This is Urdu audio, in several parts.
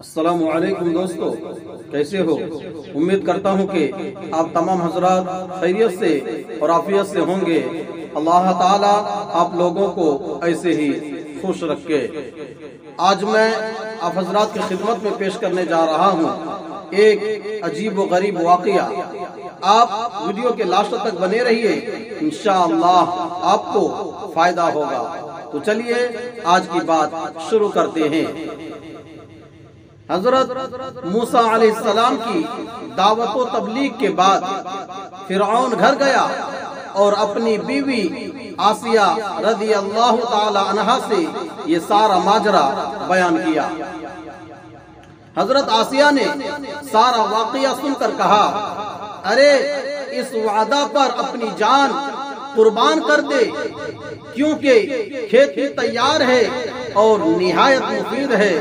السلام علیکم دوستو، کیسے ہو؟ امید کرتا ہوں کہ آپ تمام حضرات خیریت سے اور عافیت سے ہوں گے۔ اللہ تعالیٰ آپ لوگوں کو ایسے ہی خوش رکھے۔ آج میں آپ حضرات کی خدمت میں پیش کرنے جا رہا ہوں ایک عجیب و غریب واقعہ۔ آپ ویڈیو کے لاسٹ تک بنے رہیے، انشاءاللہ آپ کو فائدہ ہوگا۔ تو چلیے آج کی بات شروع کرتے ہیں۔ حضرت موسیٰ علیہ السلام کی دعوت و تبلیغ کے بعد فرعون گھر گیا اور اپنی بیوی آسیہ رضی اللہ تعالی عنہا سے یہ سارا ماجرا بیان کیا۔ حضرت آسیہ نے سارا واقعہ سن کر کہا، ارے اس وعدہ پر اپنی جان قربان کر دے، کیونکہ کھیتی تیار ہے اور نہایت مفید ہے۔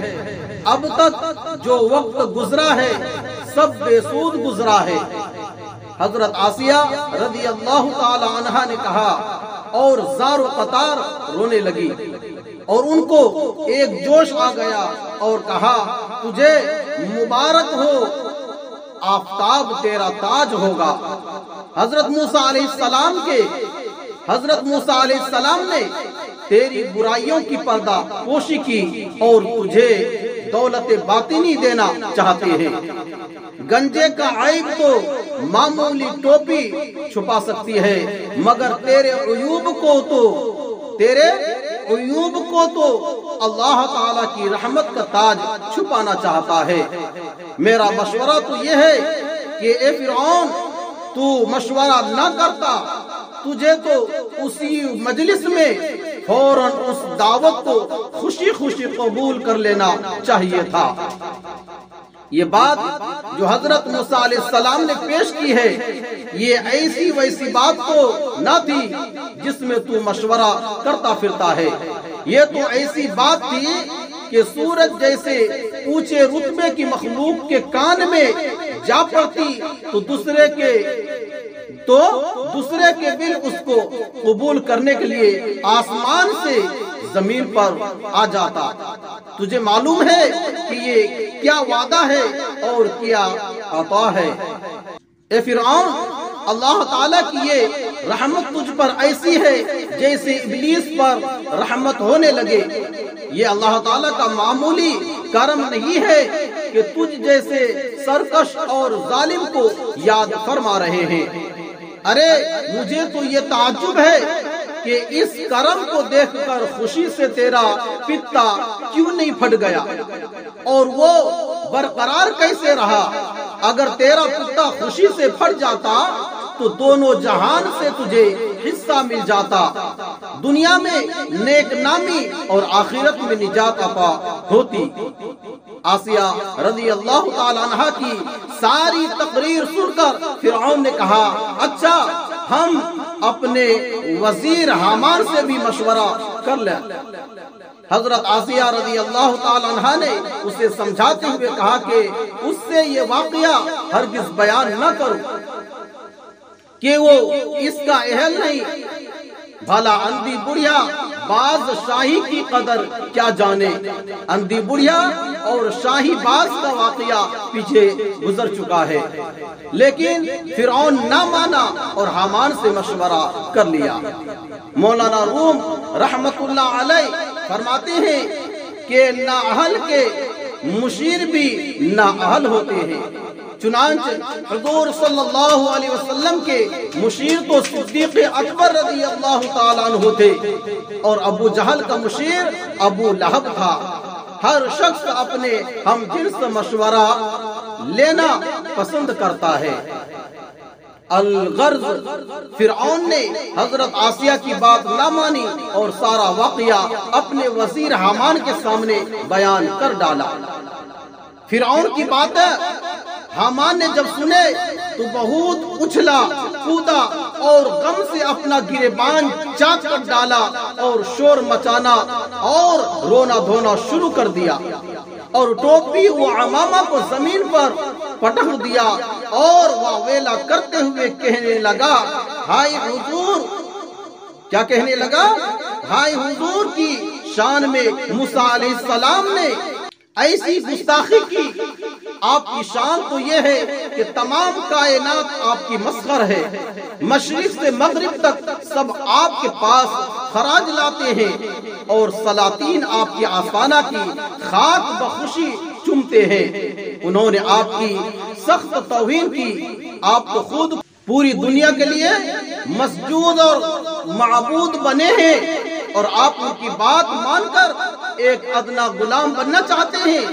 اب تک جو وقت گزرا ہے سب بے سود گزرا ہے۔ حضرت آسیہ رضی اللہ تعالی عنہا نے کہا اور زار و قطار رونے لگی، اور ان کو ایک جوش آ گیا اور کہا، تجھے مبارک ہو، آفتاب تیرا تاج ہوگا۔ حضرت موسیٰ علیہ السلام نے تیری برائیوں کی پردہ پوشی کی اور تجھے دولت باطنی دینا چاہتے ہیں۔ گنجے کا عیب تو معمولی ٹوپی چھپا سکتی ہے، مگر تیرے عیوب کو تو اللہ تعالیٰ کی رحمت کا تاج چھپانا چاہتا ہے۔ میرا مشورہ تو یہ ہے کہ اے فرعون، تو مشورہ نہ کرتا، تجھے تو اسی مجلس میں فوراً اس دعوت کو خوشی خوشی قبول کر لینا چاہیے تھا۔ یہ بات جو حضرت موسیٰ علیہ السلام نے پیش کی ہے، یہ ایسی ویسی بات تو نہ تھی جس میں تو مشورہ کرتا پھرتا ہے۔ یہ تو ایسی بات تھی کہ سورج جیسے اونچے رتبے کی مخلوق کے کان میں جا پڑتی تو دوسرے کے دل اس کو قبول کرنے کے لیے آسمان سے زمین پر آ جاتا۔ تجھے معلوم ہے کہ یہ کیا وعدہ ہے اور کیا عطا ہے۔ اے فرعون، اللہ تعالیٰ کی یہ رحمت تجھ پر ایسی ہے جیسے ابلیس پر رحمت ہونے لگے۔ یہ اللہ تعالیٰ کا معمولی کرم نہیں ہے کہ تجھ جیسے سرکش اور ظالم کو یاد فرما رہے ہیں۔ ارے مجھے تو یہ تعجب ہے کہ اس کرم کو دیکھ کر خوشی سے تیرا پتا کیوں نہیں پھٹ گیا اور وہ برقرار کیسے رہا؟ اگر تیرا پتا خوشی سے پھٹ جاتا تو دونوں جہان سے تجھے حصہ مل جاتا، دنیا میں نیک نامی اور آخرت میں نجات عطا ہوتی۔ آسیہ رضی اللہ تعالی عنہا کی ساری تقریر سن کر فرعون نے کہا، اچھا ہم اپنے وزیر حامان سے بھی مشورہ کر لیں۔ حضرت آسیہ رضی اللہ تعالی عنہا نے اسے سمجھاتے ہوئے کہا کہ اس سے یہ واقعہ ہرگز بیان نہ کرو کہ وہ اس کا اہل نہیں، بھلا اندھی بڑھیا باز شاہی کی قدر کیا جانے۔ اندھی بڑھیا اور شاہی باز کا واقعہ پیچھے گزر چکا ہے، لیکن فرعون نہ مانا اور حامان سے مشورہ کر لیا۔ مولانا روم رحمت اللہ علیہ فرماتے ہیں کہ نااہل کے مشیر بھی نااہل ہوتے ہیں۔ چنانچہ حضور صلی اللہ علیہ وسلم کے مشیر تو صدیق اکبر رضی اللہ تعالیٰ عنہ تھے، اور ابو جہل کا مشیر ابو لہب تھا۔ ہر شخص اپنے ہم جنس مشورہ لینا پسند کرتا ہے۔ الغرض فرعون نے حضرت آسیہ کی بات نہ مانی اور سارا واقعہ اپنے وزیر حامان کے سامنے بیان کر ڈالا۔ فرعون کی باتیں حامان نے جب سنے تو بہت اچھلا کودا اور غم سے اپنا گریبان چاک کر ڈالا اور شور مچانا اور رونا دھونا شروع کر دیا، اور ٹوپی و عمامہ کو زمین پر پٹک دیا اور واویلا کرتے ہوئے کہنے لگا، ہائے حضور! کیا کہنے لگا؟ ہائے حضور کی شان میں موسیٰ علیہ السلام نے ایسی گستاخی کی آپ کی شان تو یہ ہے کہ تمام کائنات آپ کی مسخر ہے، مشرق سے مغرب تک سب آپ کے پاس خراج لاتے ہیں اور سلاطین آپ کی آستانہ کی خاک بخوشی چومتے ہیں۔ انہوں نے آپ کی سخت توہین کی، آپ تو خود پوری دنیا کے لیے مسجود اور معبود بنے ہیں اور آپ ان کی بات مان کر ایک ادنا غلام بننا چاہتے ہیں۔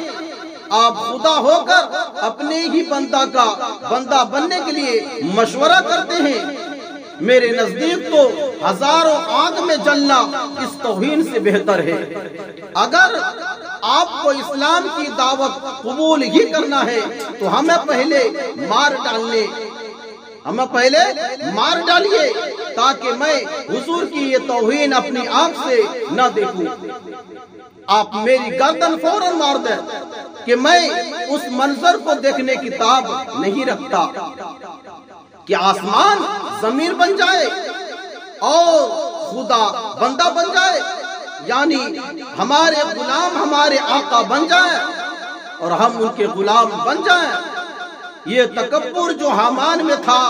آپ خدا ہو کر اپنے ہی بندہ کا بندہ بننے کے لیے مشورہ کرتے ہیں۔ میرے نزدیک تو ہزاروں آگ میں جلنا اس توہین سے بہتر ہے۔ اگر آپ کو اسلام کی دعوت قبول ہی کرنا ہے تو ہمیں پہلے مار ڈالیے تاکہ میں حضور کی یہ توہین اپنی آنکھ سے نہ دیکھوں۔ آپ میری گردن فوراً مار دیں کہ میں اس منظر کو دیکھنے کی تاب نہیں رکھتا کہ آسمان زمین بن جائے اور خدا بندہ بن جائے، یعنی ہمارے غلام ہمارے آقا بن جائیں اور ہم ان کے غلام بن جائیں۔ یہ تکبر جو حامان میں تھا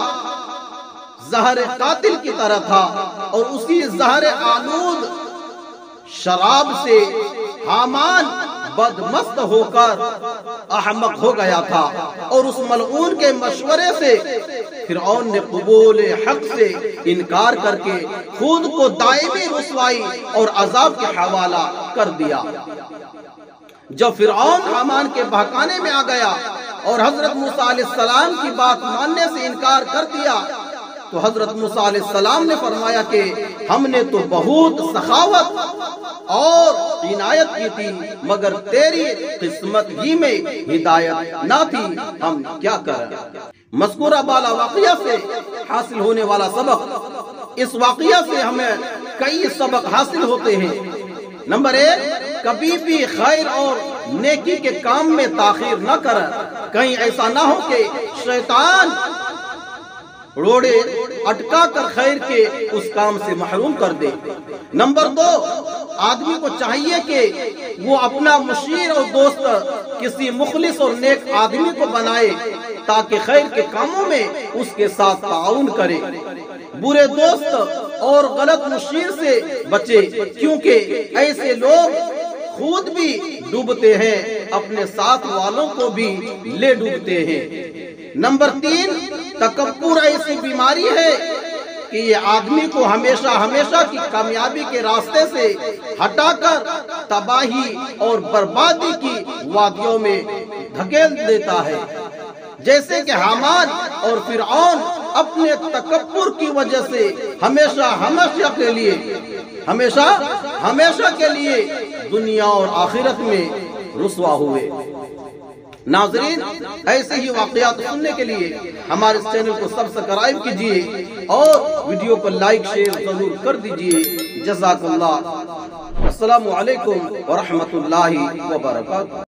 زہر قاتل کی طرح تھا، اور اسی زہر آلود شراب سے حامان بدمست ہو کر احمق ہو گیا تھا، اور اس ملعون کے مشورے سے فرعون نے قبول حق سے انکار کر کے خود کو دائمی رسوائی اور عذاب کے حوالہ کر دیا۔ جب فرعون حامان کے بہکانے میں آ گیا اور حضرت موسیٰ علیہ السلام کی بات ماننے سے انکار کر دیا تو حضرت موسیٰ علیہ السلام نے فرمایا کہ ہم نے تو بہت سخاوت اور عنایت کی تھی، مگر تیری قسمت ہی میں ہدایت نہ تھی، ہم کیا کریں۔ مذکورہ بالا واقعہ سے حاصل ہونے والا سبق، اس واقعہ سے ہمیں کئی سبق حاصل ہوتے ہیں۔ نمبر 1، کبھی بھی خیر اور نیکی کے کام میں تاخیر نہ کریں، کہیں ایسا نہ ہو کہ شیطان روڑے اٹکا کر خیر کے اس کام سے محروم کر دے۔ نمبر 2، آدمی کو چاہیے کہ وہ اپنا مشیر اور دوست کسی مخلص اور نیک آدمی کو بنائے تاکہ خیر کے کاموں میں اس کے ساتھ تعاون کرے۔ برے دوست اور غلط مشیر سے بچے، کیونکہ ایسے لوگ خود بھی ڈوبتے ہیں، اپنے ساتھ والوں کو بھی لے ڈوبتے ہیں۔ نمبر 3، تکبر ایسی بیماری ہے کہ یہ آدمی کو ہمیشہ کی کامیابی کے راستے سے ہٹا کر تباہی اور بربادی کی وادیوں میں دھکیل دیتا ہے، جیسے کہ حامان اور فرعون اپنے تکبر کی وجہ سے ہمیشہ کے لیے دنیا اور آخرت میں رسوا ہوئے۔ ناظرین، ایسے ہی واقعات سننے کے لیے ہمارے اس چینل کو سبسکرائب کیجئے اور ویڈیو کو لائک شیئر ضرور کر دیجئے۔ جزاک اللہ۔ السلام علیکم ورحمۃ اللہ وبرکاتہ۔